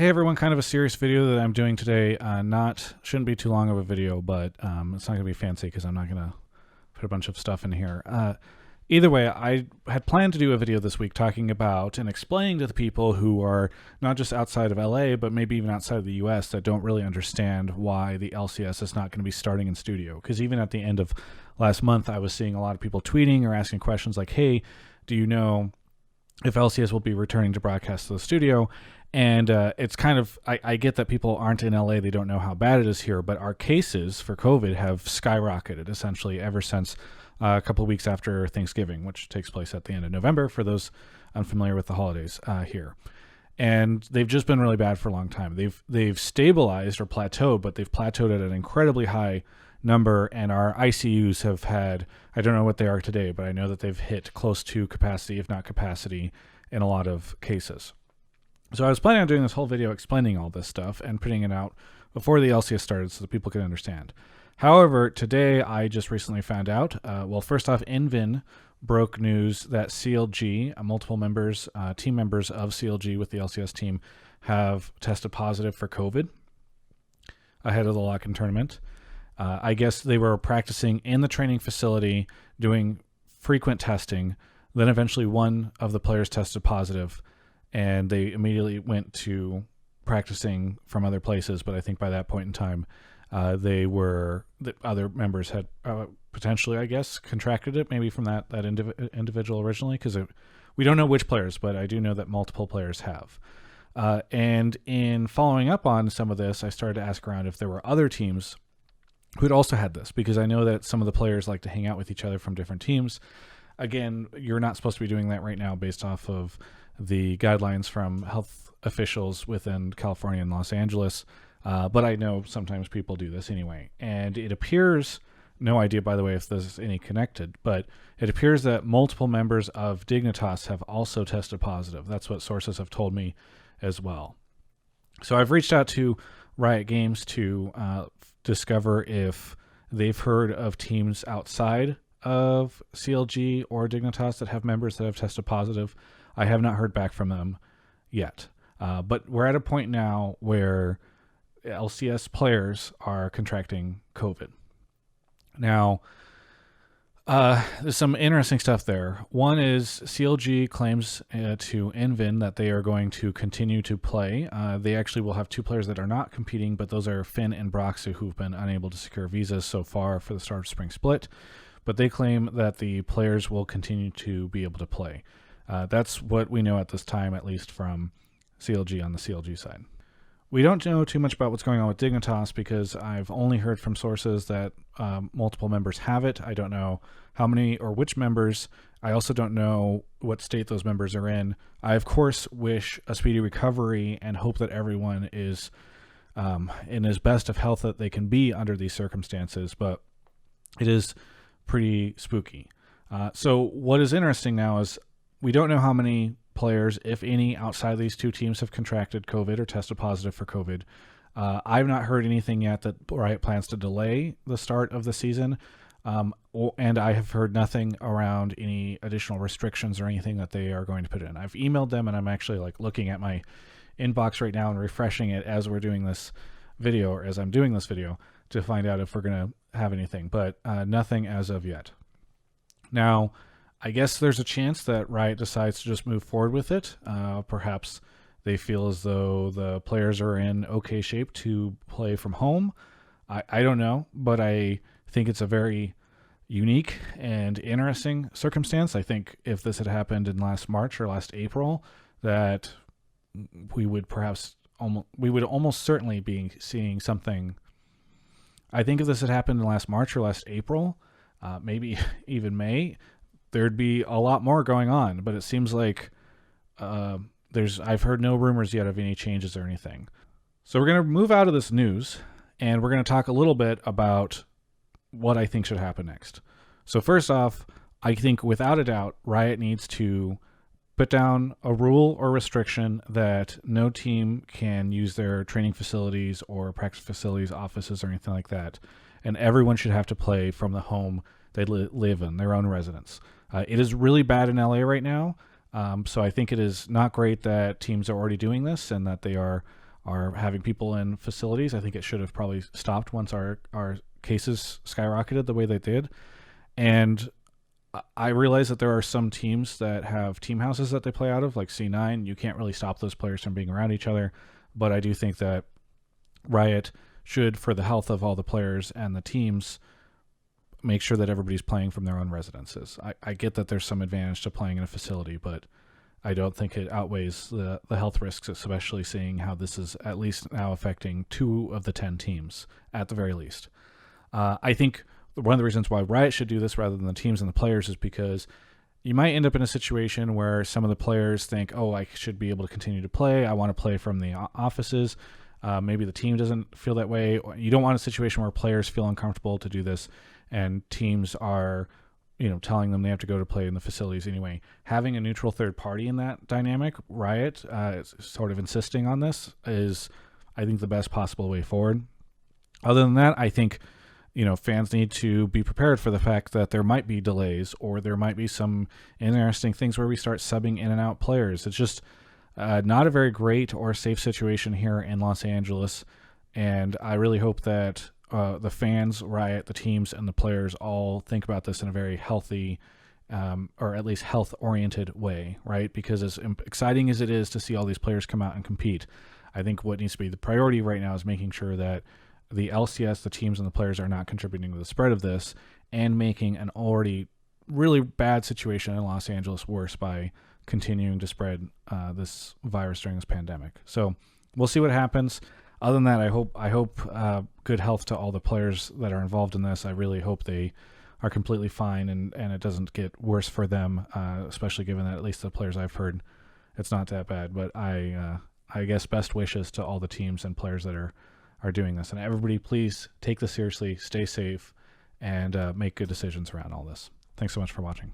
Hey everyone, kind of a serious video that I'm doing today. Shouldn't be too long of a video, but it's not gonna be fancy because I'm not gonna put a bunch of stuff in here. Either way, I had planned to do a video this week talking about and explaining to the people who are not just outside of LA, but maybe even outside of the US that don't really understand why the LCS is not going to be starting in studio. Because even at the end of last month, I was seeing a lot of people tweeting or asking questions like, hey, do you know if LCS will be returning to broadcast to the studio? And it's kind of, I get that people aren't in LA, they don't know how bad it is here, but our cases for COVID have skyrocketed essentially ever since a couple of weeks after Thanksgiving, which takes place at the end of November for those unfamiliar with the holidays here. And they've just been really bad for a long time. They've stabilized or plateaued, but they've plateaued at an incredibly high number, and our ICUs have had, I don't know what they are today, but I know that they've hit close to capacity, if not capacity, in a lot of cases. So I was planning on doing this whole video explaining all this stuff and putting it out before the LCS started so that people could understand. However, today I just recently found out, well, first off, Invin broke news that CLG, multiple members, team members of CLG with the LCS team have tested positive for COVID ahead of the lock-in tournament. I guess they were practicing in the training facility, doing frequent testing. Then eventually one of the players tested positive, and they immediately went to practicing from other places. But I think by that point in time, the other members had potentially, I guess, contracted it, maybe from that individual originally, because we don't know which players, but I do know that multiple players have. And in following up on some of this, I started to ask around if there were other teams who had also had this, because I know that some of the players like to hang out with each other from different teams. Again, you're not supposed to be doing that right now based off of the guidelines from health officials within California and Los Angeles. But I know sometimes people do this anyway. And it appears, no idea, by the way, if there's any connected, but it appears that multiple members of Dignitas have also tested positive. That's what sources have told me as well. So I've reached out to Riot Games to discover if they've heard of teams outside of CLG or Dignitas that have members that have tested positive. I have not heard back from them yet. But we're at a point now where LCS players are contracting COVID. Now, there's some interesting stuff there. One is CLG claims to Invin that they are going to continue to play. They actually will have two players that are not competing, but those are Finn and Broxu, who've been unable to secure visas so far for the start of Spring Split. But they claim that the players will continue to be able to play. That's what we know at this time, at least from CLG on the CLG side. We don't know too much about what's going on with Dignitas because I've only heard from sources that multiple members have it. I don't know how many or which members. I also don't know what state those members are in. I, of course, wish a speedy recovery and hope that everyone is in as best of health that they can be under these circumstances, but it is pretty spooky. So what is interesting now is we don't know how many players, if any, outside these two teams have contracted COVID or tested positive for COVID. I've not heard anything yet that Riot plans to delay the start of the season, and I have heard nothing around any additional restrictions or anything that they are going to put in. I've emailed them, and I'm actually looking at my inbox right now and refreshing it as we're doing this video, or as I'm doing this video, to find out if we're going to have anything, but nothing as of yet. Now, I guess there's a chance that Riot decides to just move forward with it. Perhaps they feel as though the players are in okay shape to play from home. I don't know, but I think it's a very unique and interesting circumstance. I think if this had happened in last March or last April, that we would almost certainly be seeing something. I think if this had happened in last March or last April, maybe even May, there'd be a lot more going on, but it seems like I've heard no rumors yet of any changes or anything. So we're going to move out of this news, and we're going to talk a little bit about what I think should happen next. So first off, I think without a doubt, Riot needs to put down a rule or restriction that no team can use their training facilities or practice facilities, offices, or anything like that, and everyone should have to play from the home they live in, their own residence. It is really bad in LA right now, so I think it is not great that teams are already doing this and that they are are having people in facilities. I think it should have probably stopped once our cases skyrocketed the way they did. And I realize that there are some teams that have team houses that they play out of, like C9. You can't really stop those players from being around each other. But I do think that Riot should, for the health of all the players and the teams, make sure that everybody's playing from their own residences. I get that there's some advantage to playing in a facility, but I don't think it outweighs the health risks, especially seeing how this is at least now affecting 2 of the 10 teams, at the very least. I think one of the reasons why Riot should do this rather than the teams and the players is because you might end up in a situation where some of the players think, oh, I should be able to continue to play. I want to play from the offices. Maybe the team doesn't feel that way. You don't want a situation where players feel uncomfortable to do this and teams are, telling them they have to go to play in the facilities anyway. Having a neutral third party in that dynamic, Riot, sort of insisting on this, is, I think, the best possible way forward. Other than that, I think, fans need to be prepared for the fact that there might be delays or there might be some interesting things where we start subbing in and out players. It's just not a very great or safe situation here in Los Angeles, and I really hope that the fans, Riot, the teams, and the players all think about this in a very healthy, or at least health-oriented way, right? Because as exciting as it is to see all these players come out and compete, I think what needs to be the priority right now is making sure that the LCS, the teams, and the players are not contributing to the spread of this and making an already really bad situation in Los Angeles worse by continuing to spread this virus during this pandemic. So we'll see what happens. Other than that, I hope good health to all the players that are involved in this. I really hope they are completely fine and it doesn't get worse for them, especially given that at least the players I've heard, it's not that bad. But I guess best wishes to all the teams and players that are doing this. And everybody, please take this seriously, stay safe, and make good decisions around all this. Thanks so much for watching.